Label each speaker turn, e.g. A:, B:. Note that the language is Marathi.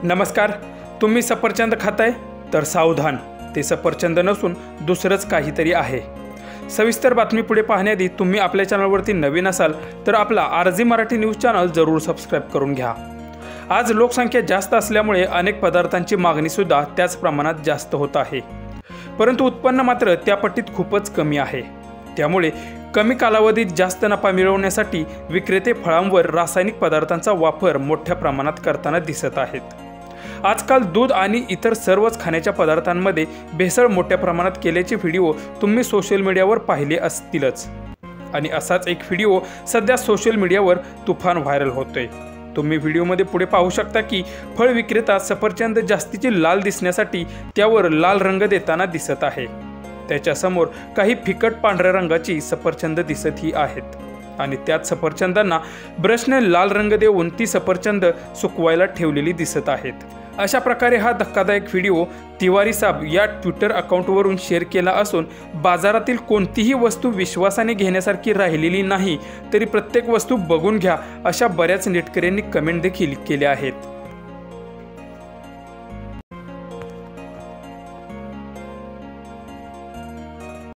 A: नमस्कार, तुम्ही सफरचंद खाताय तर सावधान, ते सफरचंद नसून दुसरंच काहीतरी आहे। सविस्तर बातमी पुढे पाहण्याआधी तुम्ही आपल्या चॅनलवरती नवीन असाल तर आपला आरजी मराठी न्यूज चॅनल जरूर सबस्क्राइब करून घ्या। आज लोकसंख्या जास्त असल्यामुळे अनेक पदार्थांची मागणी सुद्धा त्याच प्रमाणात जास्त होत आहे, परंतु उत्पन्न मात्र त्या पटीत खूपच कमी आहे। त्यामुळे कमी कालावधीत जास्त नफा मिळवण्यासाठी विक्रेते फळांवर रासायनिक पदार्थांचा वापर मोठ्या प्रमाणात करताना दिसत आहेत। आजकाल दूध आणि इतर सर्वच खाण्याच्या पदार्थांमध्ये भेसळ मोठ्या प्रमाणात केल्याचे व्हिडिओ तुम्ही सोशल मीडियावर पाहिले असतीलच, आणि असाच एक व्हिडिओ सध्या सोशल मीडियावर तुफान व्हायरल होतोय। तुम्ही व्हिडिओमध्ये पुढे पाहू शकता की फळ विक्रेता सफरचंद जास्तीची लाल दिसण्यासाठी त्यावर लाल रंग देताना दिसत आहे। त्याच्या समोर काही फिकट पांढऱ्या रंगाची सफरचंद दिसतही आहेत, आणि त्याच सफरचंदांना ब्रशने लाल रंग देऊन ती सफरचंद सुकवायला ठेवलेली दिसत आहेत। अशा प्रकारे हा धक्कादायक व्हिडिओ तिवारी साब या ट्विटर अकाउंटवरून शेअर केला असून बाजारातील कोणतीही वस्तू विश्वासाने घेण्यासारखी राहिलेली नाही, तरी प्रत्येक वस्तू बघून घ्या अशा बऱ्याच नेटकऱ्यांनी कमेंट देखील केल्या आहेत।